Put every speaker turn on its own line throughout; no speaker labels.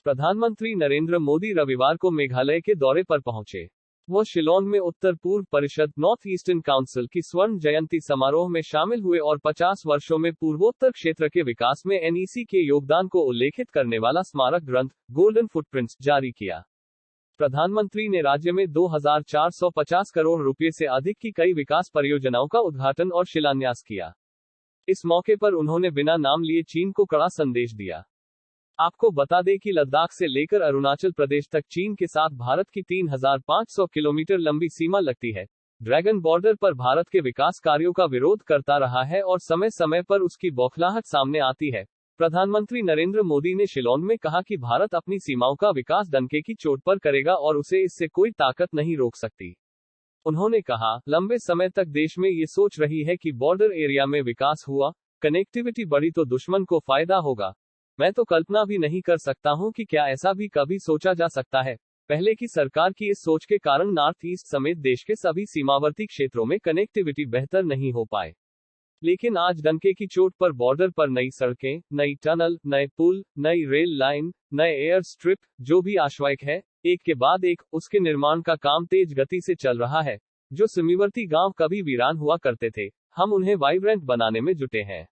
प्रधानमंत्री नरेंद्र मोदी रविवार को मेघालय के दौरे पर पहुंचे। वो शिलोंग में उत्तर पूर्व परिषद नॉर्थ ईस्टर्न काउंसिल की स्वर्ण जयंती समारोह में शामिल हुए और 50 वर्षों में पूर्वोत्तर क्षेत्र के विकास में एनईसी के योगदान को उल्लेखित करने वाला स्मारक ग्रंथ गोल्डन फुटप्रिंट्स जारी किया। प्रधानमंत्री ने राज्य में 2450 करोड़ रुपए से अधिक की कई विकास परियोजनाओं का उद्घाटन और शिलान्यास किया। इस मौके पर उन्होंने बिना नाम लिए चीन को कड़ा संदेश दिया। आपको बता दें कि लद्दाख से लेकर अरुणाचल प्रदेश तक चीन के साथ भारत की 3500 किलोमीटर लंबी सीमा लगती है। ड्रैगन बॉर्डर पर भारत के विकास कार्यों का विरोध करता रहा है और समय समय पर उसकी बौखलाहट सामने आती है। प्रधानमंत्री नरेंद्र मोदी ने शिलोंग में कहा कि भारत अपनी सीमाओं का विकास डंके की चोट पर करेगा और उसे इससे कोई ताकत नहीं रोक सकती। उन्होंने कहा, लंबे समय तक देश में ये सोच रही है कि बॉर्डर एरिया में विकास हुआ, कनेक्टिविटी बढ़ी तो दुश्मन को फायदा होगा। मैं तो कल्पना भी नहीं कर सकता हूं कि क्या ऐसा भी कभी सोचा जा सकता है। पहले की सरकार की इस सोच के कारण नॉर्थ ईस्ट समेत देश के सभी सीमावर्ती क्षेत्रों में कनेक्टिविटी बेहतर नहीं हो पाए। लेकिन आज डंके की चोट पर बॉर्डर पर नई सड़कें, नई टनल, नए पुल, नई रेल लाइन, नए एयर स्ट्रिप, जो भी आवश्यक है, एक के बाद एक, उसके निर्माण का काम तेज गति से चल रहा है। जो सीमावर्ती गांव कभी वीरान हुआ करते थे, हम उन्हें वाइब्रेंट बनाने में जुटे हैं।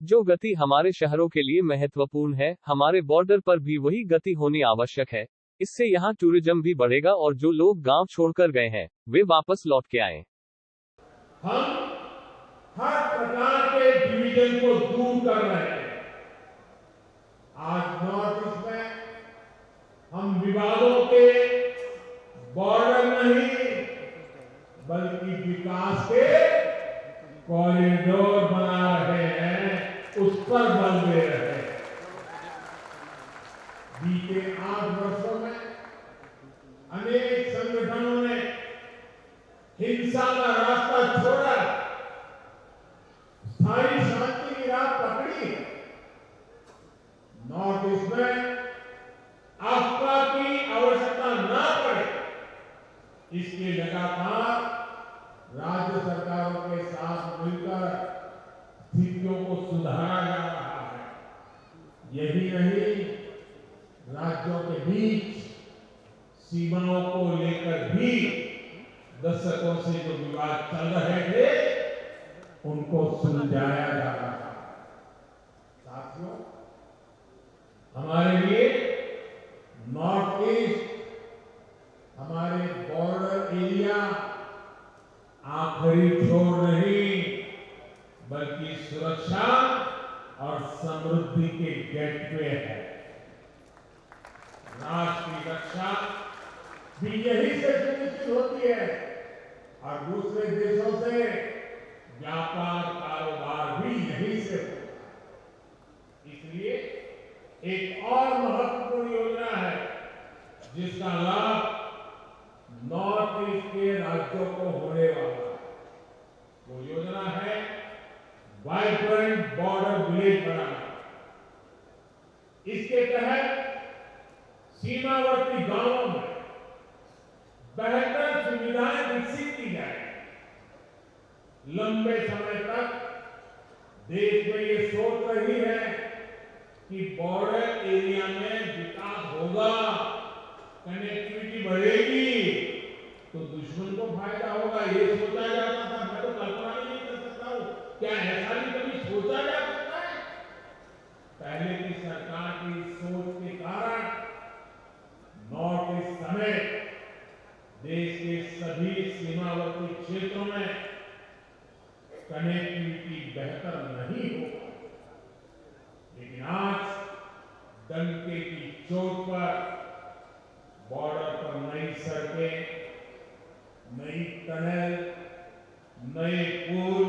जो गति हमारे शहरों के लिए महत्वपूर्ण है, हमारे बॉर्डर पर भी वही गति होनी आवश्यक है। इससे यहाँ टूरिज्म भी बढ़ेगा और जो लोग गांव छोड़कर गए हैं, वे वापस लौट के आए।
हम हर प्रकार के डिवीजन को दूर कर रहे हैं। आज नॉर्थ ईस्ट में हम विवादों के बॉर्डर नहीं, बल्कि विकास के कॉरिडोर बना रहे हैं, उस पर बल दे रहे हैं। बीते 8 वर्षों में अनेक संगठनों ने हिंसा का रास्ता छोड़ा, स्थायी शांति की राह पकड़ी। नॉर्थ ईस्ट में अफवाह की आवश्यकता न पड़े, इसके लगातार राज्य सरकारों के साथ मिलकर स्थितियों को सुधारा जा रहा है। यही नहीं, राज्यों के बीच सीमाओं को लेकर भी दशकों से जो विवाद चल रहे थे, उनको सुलझाया जा रहा है। साथियों, हमारे लिए नॉर्थ ईस्ट, हमारे बॉर्डर एरिया आखिरी छोर नहीं, बल्कि सुरक्षा और समृद्धि के गेटवे है। राष्ट्र की रक्षा भी यही से सुनिश्चित होती है और दूसरे देशों से व्यापार कारोबार भी यही से होता है। इसलिए एक और महत्वपूर्ण योजना है जिसका लाभ नॉर्थ ईस्ट के राज्यों को होने वाला है। वो योजना है वाइब्रेंट बॉर्डर विलेज बनाना। इसके तहत सीमावर्ती गांवों में बेहतर सुविधाएं विकसित की जाए। लंबे समय तक देश में ये सोच रही है कि बॉर्डर एरिया में विकास होगा, कनेक्टिविटी बढ़ेगी तो दुश्मन को फायदा होगा, ये सोचा जाता था। मैं तो कल्पना भी नहीं कर सकता हूं, क्या ऐसा भी कभी सोचा जा सकता है? पहले की सरकार की सोच के कारण नॉर्थ ईस्ट समेत देश के सभी सीमावर्ती क्षेत्रों में कनेक्टिविटी बेहतर नहीं हो पाई। लेकिन आज डंके की चोट पर बॉर्डर पर नई सड़कें, नई टनल, नए पुल,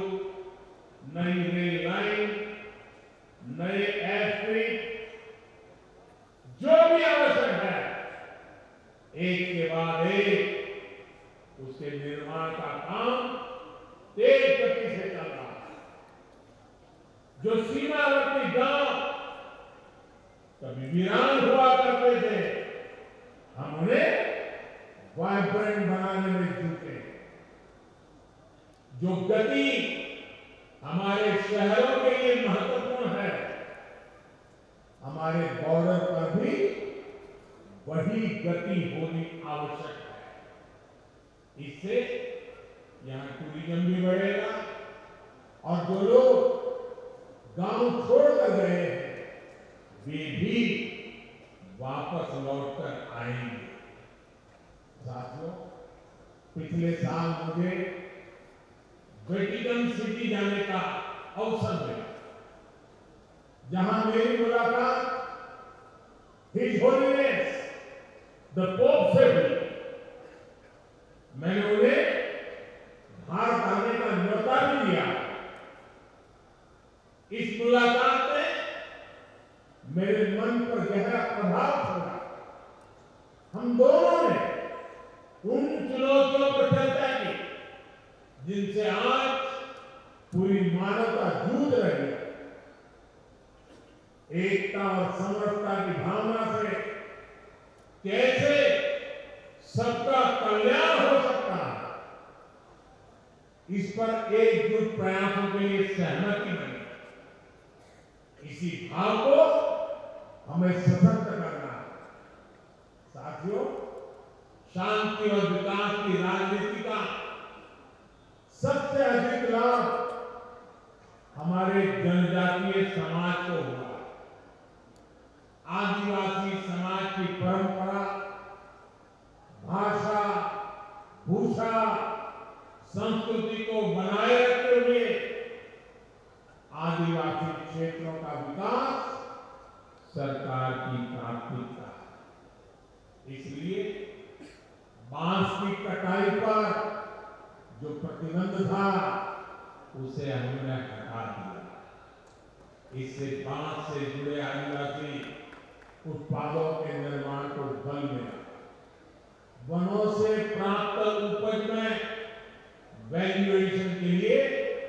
नई रेल लाइन, नए एयरस्ट्रिप, जो भी आवश्यक है, एक के बाद एक उसके निर्माण का काम तेज गति से चल रहा है। जो सीमावर्ती गांव कभी वीरान हुआ करते थे, हम उन्हें वाइब्रेंट बनाने में जुटे। जो गति हमारे शहरों के लिए महत्वपूर्ण है, हमारे बॉर्डर पर भी वही गति होनी आवश्यक है। इससे यहाँ टूरिज्म भी बढ़ेगा और जो लोग गांव छोड़कर गए हैं वे भी वापस लौटकर आएंगे। साथियों, पिछले साल मुझे वेटिकन सिटी जाने का अवसर मिला, जहां मेरी मुलाकात हिज होलीनेस द पोप से हुई। मैंने उन्हें भारत आने का न्योता भी दिया। इस मुलाकात ने मेरे मन पर गहरा प्रभाव छोड़ा। हम दोनों ने उन चुनौतियों पर चर्चा की जिनसे आज पूरी मानवता जूझ रही है। एकता और समरसता की भावना से कैसे सबका कल्याण हो सकता है, इस पर एकजुट प्रयासों के लिए सहमति बनी। इसी भाव को हमें सशक्त करना है। साथियों, शांति और विकास की राजनीति का सबसे अधिक लाभ हमारे जनजातीय समाज को हुआ। आदिवासी समाज की परंपरा, भाषा, भूषा, संस्कृति को बनाए रखते हुए आदिवासी क्षेत्रों का विकास सरकार की प्राथमिकता है। इसलिए बांस की कटाई पर जो प्रतिबंध था उसे हमने हटा दिया। इससे बांस से जुड़े आदिवासी उत्पादों के निर्माण को बल मिला। वनों से प्राप्त उपज में वैल्यूएशन